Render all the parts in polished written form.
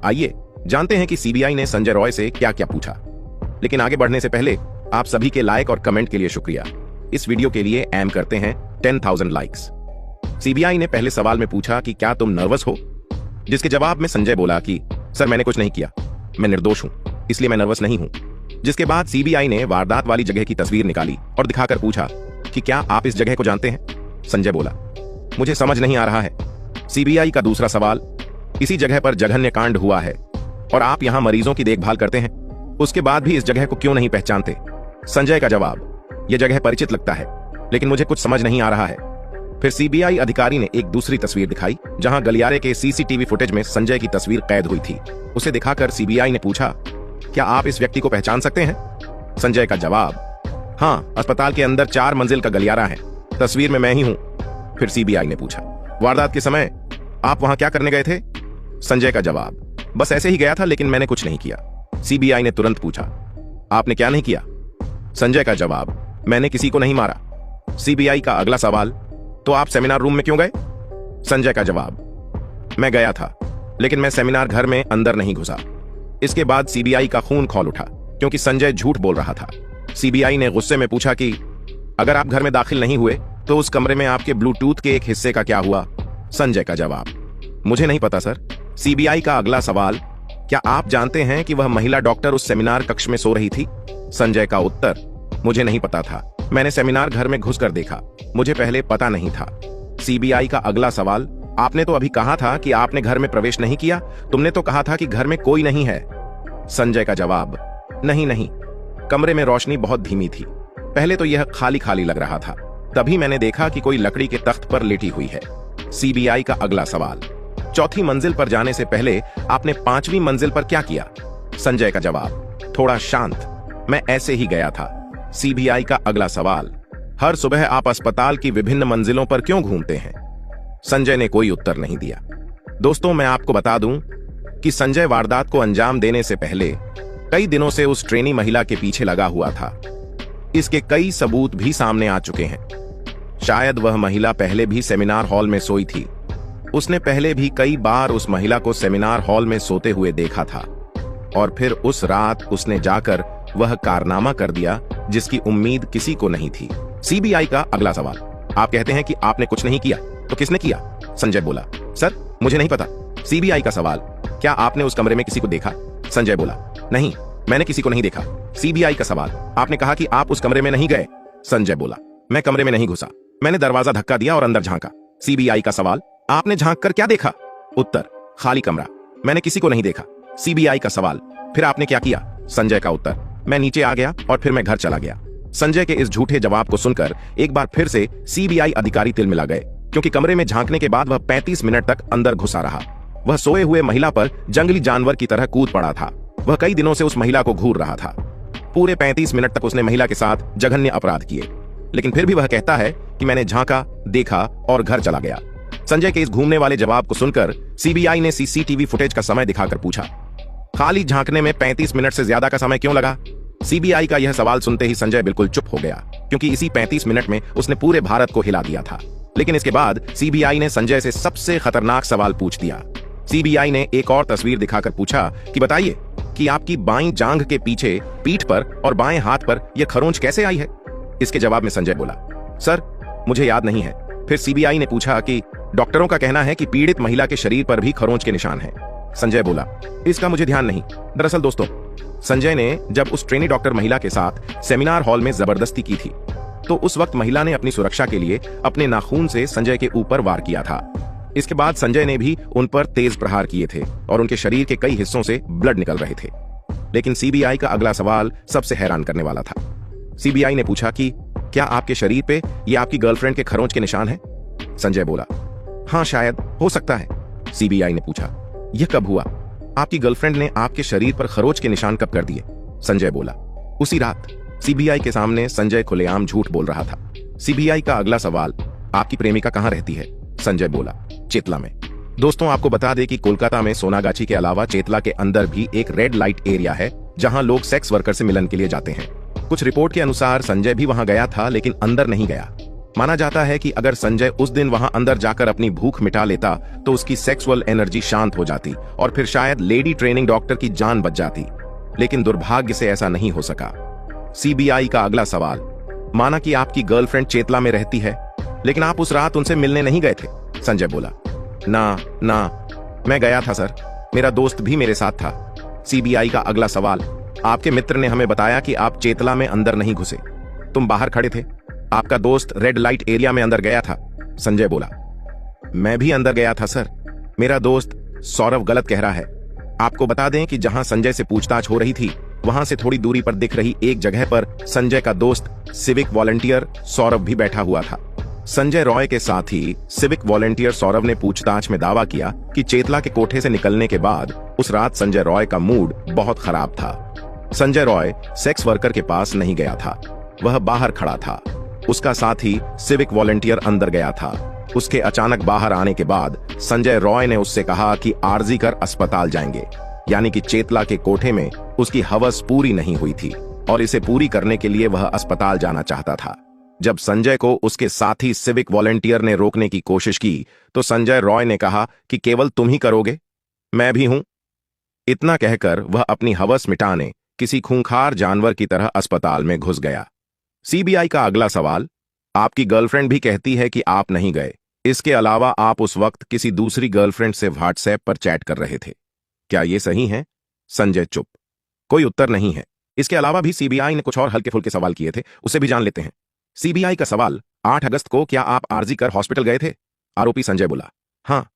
आइए जानते हैं कि सीबीआई ने संजय रॉय से क्या क्या पूछा। लेकिन आगे बढ़ने से पहले आप सभी के लाइक और कमेंट के लिए शुक्रिया। इस वीडियो के लिए एम करते हैं 10,000 लाइक्स। सीबीआई ने पहले सवाल में पूछा कि क्या तुम नर्वस हो, जिसके जवाब में संजय बोला कि सर मैंने कुछ नहीं किया, मैं निर्दोष हूं, इसलिए मैं नर्वस नहीं हूं। जिसके बाद सीबीआई ने वारदात वाली जगह की तस्वीर निकाली और दिखाकर पूछा कि क्या आप इस जगह को जानते हैं। संजय बोला मुझे समझ नहीं आ रहा है। सीबीआई का दूसरा सवाल, इसी जगह पर जघन्य कांड हुआ है और आप यहां मरीजों की देखभाल करते हैं, उसके बाद भी इस जगह को क्यों नहीं पहचानते। संजय का जवाब, यह जगह परिचित लगता है लेकिन मुझे कुछ समझ नहीं आ रहा है। फिर सीबीआई अधिकारी ने एक दूसरी तस्वीर दिखाई जहां गलियारे के सीसीटीवी फुटेज में संजय की तस्वीर कैद हुई थी। उसे दिखाकर सीबीआई ने पूछा क्या आप इस व्यक्ति को पहचान सकते हैं। संजय का जवाब, हाँ, अस्पताल के अंदर 4 मंजिल का गलियारा है, तस्वीर में मैं ही हूं। फिर सीबीआई ने पूछा वारदात के समय आप वहां क्या करने गए थे। संजय का जवाब, बस ऐसे ही गया था लेकिन मैंने कुछ नहीं किया। सीबीआई ने तुरंत पूछा आपने क्या नहीं किया। संजय का जवाब, मैंने किसी को नहीं मारा। सीबीआई का अगला सवाल, तो आप सेमिनार रूम में क्यों गए। संजय का जवाब, मैं गया था लेकिन मैं सेमिनार घर में अंदर नहीं घुसा। इसके बाद सीबीआई का खून खौल उठा क्योंकि संजय झूठ बोल रहा था। सीबीआई ने गुस्से में पूछा कि अगर आप घर में दाखिल नहीं हुए तो उस कमरे में आपके ब्लूटूथ के एक हिस्से का क्या हुआ। संजय का जवाब, मुझे नहीं पता सर। सीबीआई का अगला सवाल, क्या आप जानते हैं कि वह महिला डॉक्टर उस सेमिनार कक्ष में सो रही थी। संजय का उत्तर, मुझे नहीं पता था, मैंने सेमिनार घर में घुसकर देखा, मुझे पहले पता नहीं था। सीबीआई का अगला सवाल, आपने तो अभी कहा था कि आपने घर में प्रवेश नहीं किया, तुमने तो कहा था कि घर में कोई नहीं है। संजय का जवाब, नहीं, कमरे में रोशनी बहुत धीमी थी, पहले तो यह खाली खाली लग रहा था, तभी मैंने देखा कि कोई लकड़ी के तख्त पर लेटी हुई है। सीबीआई का अगला सवाल, चौथी मंजिल पर जाने से पहले आपने 5वीं मंजिल पर क्या किया। संजय का जवाब, थोड़ा शांत, मैं ऐसे ही गया था। सीबीआई का अगला सवाल, हर सुबह आप अस्पताल की विभिन्न मंजिलों पर क्यों घूमते हैं। संजय ने कोई उत्तर नहीं दिया। दोस्तों मैं आपको बता दूं कि संजय वारदात को अंजाम देने से पहले कई दिनों से उस ट्रेनी महिला के पीछे लगा हुआ था। इसके कई सबूत भी सामने आ चुके हैं। शायद वह महिला पहले भी सेमिनार हॉल में सोई थी। उसने पहले भी कई बार उस महिला को सेमिनार हॉल में सोते हुए देखा था और फिर उस रात उसने जाकर वह कारनामा कर दिया जिसकी उम्मीद किसी को नहीं थी। सीबीआई का अगला सवाल, आप कहते हैं कि आपने कुछ नहीं किया, तो किसने किया। संजय बोला, सर मुझे नहीं पता। सीबीआई का सवाल, क्या आपने उस कमरे में किसी को देखा। संजय बोला, नहीं, मैंने किसी को नहीं देखा। सीबीआई का सवाल, आपने कहा कि आप उस कमरे में नहीं गए। संजय बोला, मैं कमरे में नहीं घुसा, मैंने दरवाजा धक्का दिया और अंदर झांका। सीबीआई का सवाल, आपने झांक कर क्या देखा। उत्तर, खाली कमरा, मैंने किसी को नहीं देखा। सीबीआई का सवाल, फिर आपने क्या किया। संजय का उत्तर, मैं नीचे आ गया और फिर मैं घर चला गया। संजय के इस झूठे जवाब को सुनकर एक बार फिर से सीबीआई अधिकारी तिलमिला गए क्योंकि कमरे में झांकने के बाद वह 35 मिनट तक अंदर घुसा रहा। वह सोए हुए महिला पर जंगली जानवर की तरह कूद पड़ा था। वह कई दिनों से उस महिला को घूर रहा था। पूरे 35 मिनट तक उसने महिला के साथ जघन्य अपराध किए, लेकिन फिर भी वह कहता है कि मैंने झांका, देखा और घर चला गया। संजय के इस घूमने वाले जवाब को सुनकर सीबीआई ने सीसीटीवी फुटेज का समय दिखाकर पूछा, खाली झांकने में 35 मिनट से ज्यादा का समय क्यों लगा। सीबीआई का यह सवाल सुनते ही संजय बिल्कुल चुप हो गया क्योंकि इसी 35 मिनट में उसने पूरे भारत को हिला दिया था। लेकिन इसके बाद सीबीआई ने संजय से सबसे खतरनाक सवाल पूछ दिया। सीबीआई ने एक और तस्वीर दिखाकर पूछा कि बताइए कि आपकी बाईं जांघ के पीछे पीठ पर और बाएं हाथ पर यह खरोंच कैसे आई है। इसके जवाब में संजय बोला, सर मुझे याद नहीं है। फिर सीबीआई ने पूछा कि डॉक्टरों का कहना है कि पीड़ित महिला के शरीर पर भी खरोंच के निशान हैं। संजय बोला, इसका मुझे ध्यान नहीं। दरअसल दोस्तों, संजय ने जब उस ट्रेनी डॉक्टर महिला के साथ सेमिनार हॉल में जबरदस्ती की थी तो उस वक्त महिला ने अपनी सुरक्षा के लिए अपने नाखून से संजय के ऊपर वार किया था। इसके बाद संजय ने भी उन पर तेज प्रहार किए थे और उनके शरीर के कई हिस्सों से ब्लड निकल रहे थे। लेकिन सीबीआई का अगला सवाल सबसे हैरान करने वाला था। सीबीआई ने पूछा कि क्या आपके शरीर पे ये आपकी गर्लफ्रेंड के खरोंच के निशान हैं। संजय बोला, हाँ शायद, हो सकता है। सीबीआई ने पूछा, यह कब हुआ। आपकी गर्लफ्रेंड ने आपके शरीर पर खरोंच के निशान कब कर दिए। संजय बोला, उसी रात। सीबीआई के सामने संजय खुलेआम झूठ बोल रहा था। सीबीआई का अगला सवाल, आपकी प्रेमिका कहां रहती है। संजय बोला, चेतला में। दोस्तों आपको बता दें कि कोलकाता में सोनागाछी के अलावा चेतला के अंदर भी एक रेड लाइट एरिया है जहां लोग सेक्स वर्कर से मिलन के लिए जाते हैं। कुछ रिपोर्ट के अनुसार संजय भी वहां गया था लेकिन अंदर नहीं गया। माना जाता है कि अगर संजय उस दिन वहां अंदर जाकर अपनी भूख मिटा लेता तो उसकी सेक्सुअल एनर्जी शांत हो जाती और फिर शायद लेडी ट्रेनिंग डॉक्टर की जान बच जाती, लेकिन दुर्भाग्य से ऐसा नहीं हो सका। सीबीआई का अगला सवाल, माना कि आपकी गर्लफ्रेंड चेतला में रहती है, लेकिन आप उस रात उनसे मिलने नहीं गए थे। संजय बोला, ना, मैं गया था सर, मेरा दोस्त भी मेरे साथ था। सीबीआई का अगला सवाल, आपके मित्र ने हमें बताया कि आप चेतला में अंदर नहीं घुसे, तुम बाहर खड़े थे, आपका दोस्त रेड लाइट एरिया में अंदर गया था। संजय बोला, मैं भी अंदर गया था सर, मेरा दोस्त सौरभ गलत कह रहा है। आपको बता दें कि जहां संजय से पूछताछ हो रही थी वहां से थोड़ी दूरी पर दिख रही एक जगह पर संजय का दोस्त सिविक वॉलंटियर सौरभ भी बैठा हुआ था। संजय रॉय के साथ ही सिविक वॉलंटियर सौरभ ने पूछताछ में दावा किया कि चेतला के कोठे से निकलने के बाद उस रात संजय रॉय का मूड बहुत खराब था। संजय रॉय सेक्स वर्कर के पास नहीं गया था, वह बाहर खड़ा था। उसका साथी सिविक वॉलंटियर अंदर गया था। उसके अचानक बाहर आने के बाद संजय रॉय ने उससे कहा कि आरजी कर अस्पताल जाएंगे, यानी कि चेतला के कोठे में उसकी हवस पूरी नहीं हुई थी और इसे पूरी करने के लिए वह अस्पताल जाना चाहता था। जब संजय को उसके साथी सिविक वॉलंटियर ने रोकने की कोशिश की तो संजय रॉय ने कहा कि केवल तुम ही करोगे, मैं भी हूं। इतना कहकर वह अपनी हवस मिटाने किसी खूंखार जानवर की तरह अस्पताल में घुस गया। सीबीआई का अगला सवाल, आपकी गर्लफ्रेंड भी कहती है कि आप नहीं गए, इसके अलावा आप उस वक्त किसी दूसरी गर्लफ्रेंड से व्हाट्सएप पर चैट कर रहे थे, क्या यह सही है? संजय चुप, कोई उत्तर नहीं है। इसके अलावा भी सीबीआई ने कुछ और हल्के फुल्के सवाल किए थे, उसे भी जान लेते हैं। सीबीआई का सवाल, 8 अगस्त को क्या आप आरजी कर हॉस्पिटल गए थे? आरोपी संजय बोला, हाँ।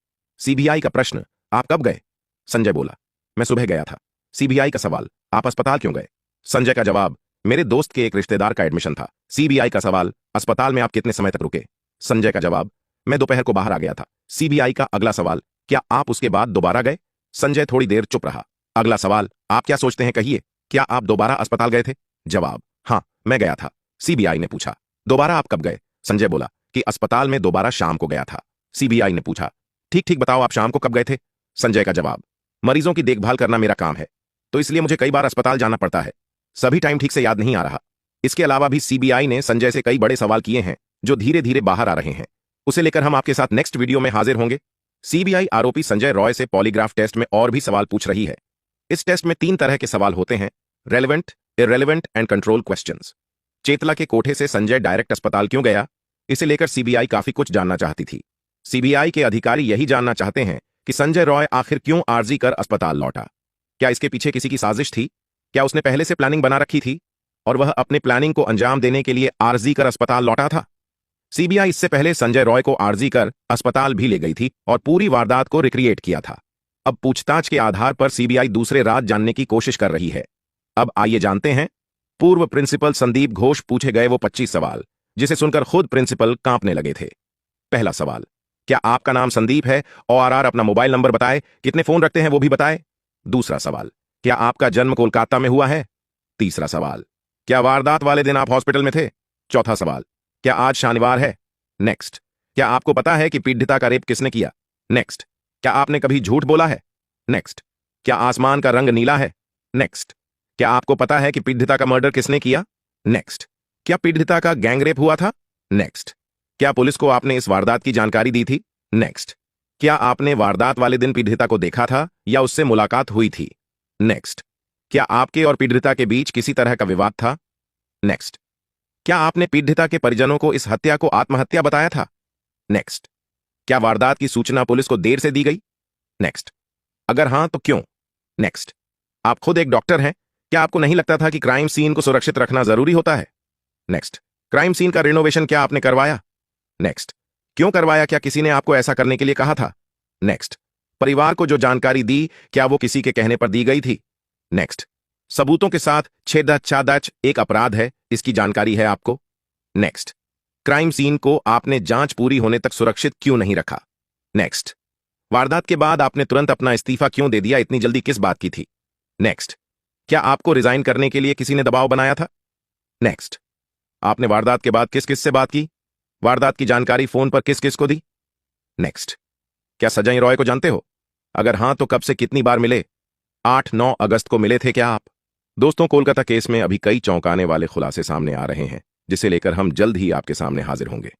सीबीआई का प्रश्न, आप कब गए? संजय बोला, मैं सुबह गया था। सीबीआई का सवाल, आप अस्पताल क्यों गए? संजय का जवाब, मेरे दोस्त के एक रिश्तेदार का एडमिशन था। सीबीआई का सवाल, अस्पताल में आप कितने समय तक रुके? संजय का जवाब, मैं दोपहर को बाहर आ गया था। सीबीआई का अगला सवाल, क्या आप उसके बाद दोबारा गए? संजय थोड़ी देर चुप रहा। अगला सवाल, आप क्या सोचते हैं, कहिए, क्या आप दोबारा अस्पताल गए थे? जवाब, हाँ, मैं गया था। सीबीआई ने पूछा, दोबारा आप कब गए? संजय बोला कि अस्पताल में दोबारा शाम को गया था। सीबीआई ने पूछा, ठीक ठीक बताओ, आप शाम को कब गए थे? संजय का जवाब, मरीजों की देखभाल करना मेरा काम है, तो इसलिए मुझे कई बार अस्पताल जाना पड़ता है, सभी टाइम ठीक से याद नहीं आ रहा। इसके अलावा भी सीबीआई ने संजय से कई बड़े सवाल किए हैं जो धीरे धीरे बाहर आ रहे हैं, उसे लेकर हम आपके साथ नेक्स्ट वीडियो में हाजिर होंगे। सीबीआई आरोपी संजय रॉय से पॉलीग्राफ टेस्ट में और भी सवाल पूछ रही है। इस टेस्ट में 3 तरह के सवाल होते हैं, relevant, irrelevant and control questions. Chetla के कोठे से संजय डायरेक्ट अस्पताल क्यों गया, इसे लेकर सीबीआई काफी कुछ जानना चाहती थी। सीबीआई के अधिकारी यही जानना चाहते हैं कि संजय रॉय आखिर क्यों आरजी कर अस्पताल लौटा। क्या इसके पीछे किसी की साजिश थी? क्या उसने पहले से प्लानिंग बना रखी थी और वह अपने प्लानिंग को अंजाम देने के लिए आरजी कर अस्पताल लौटा था? सीबीआई इससे पहले संजय रॉय को आरजी कर अस्पताल भी ले गई थी और पूरी वारदात को रिक्रिएट किया था। अब पूछताछ के आधार पर सीबीआई दूसरे राज जानने की कोशिश कर रही है। अब आइए जानते हैं पूर्व प्रिंसिपल संदीप घोष पूछे गए वो 25 सवाल, जिसे सुनकर खुद प्रिंसिपल कांपने लगे थे। पहला सवाल, क्या आपका नाम संदीप है? ORR अपना मोबाइल नंबर बताए, कितने फोन रखते हैं वो भी बताए। दूसरा सवाल, क्या आपका जन्म कोलकाता में हुआ है? तीसरा सवाल, क्या वारदात वाले दिन आप हॉस्पिटल में थे? चौथा सवाल, क्या आज शनिवार है? नेक्स्ट, क्या आपको पता है कि पीड़िता का रेप किसने किया? नेक्स्ट, क्या आपने कभी झूठ बोला है? नेक्स्ट, क्या आसमान का रंग नीला है? नेक्स्ट, क्या आपको पता है कि पीड़िता का मर्डर किसने किया? नेक्स्ट, क्या पीड़िता का गैंगरेप हुआ था? नेक्स्ट, क्या पुलिस को आपने इस वारदात की जानकारी दी थी? नेक्स्ट, क्या आपने वारदात वाले दिन पीड़िता को देखा था या उससे मुलाकात हुई थी? नेक्स्ट, क्या आपके और पीड़िता के बीच किसी तरह का विवाद था? नेक्स्ट, क्या आपने पीड़िता के परिजनों को इस हत्या को आत्महत्या बताया था? नेक्स्ट, क्या वारदात की सूचना पुलिस को देर से दी गई? नेक्स्ट, अगर हां तो क्यों? नेक्स्ट, आप खुद एक डॉक्टर हैं, क्या आपको नहीं लगता था कि क्राइम सीन को सुरक्षित रखना जरूरी होता है? नेक्स्ट, क्राइम सीन का रिनोवेशन क्या आपने करवाया? नेक्स्ट, क्यों करवाया, क्या किसी ने आपको ऐसा करने के लिए कहा था? नेक्स्ट, परिवार को जो जानकारी दी क्या वो किसी के कहने पर दी गई थी? नेक्स्ट, सबूतों के साथ छेड़छाड़ एक अपराध है, इसकी जानकारी है आपको? नेक्स्ट, क्राइम सीन को आपने जांच पूरी होने तक सुरक्षित क्यों नहीं रखा? नेक्स्ट, वारदात के बाद आपने तुरंत अपना इस्तीफा क्यों दे दिया, इतनी जल्दी किस बात की थी? नेक्स्ट, क्या आपको रिजाइन करने के लिए किसी ने दबाव बनाया था? नेक्स्ट, आपने वारदात के बाद किस किस से बात की? वारदात की जानकारी फोन पर किस किस को दी? नेक्स्ट, क्या संजय रॉय को जानते हो? अगर हां तो कब से कितनी बार मिले? 8-9 अगस्त को मिले थे क्या आप? दोस्तों, कोलकाता केस में अभी कई चौंकाने वाले खुलासे सामने आ रहे हैं, जिसे लेकर हम जल्द ही आपके सामने हाजिर होंगे।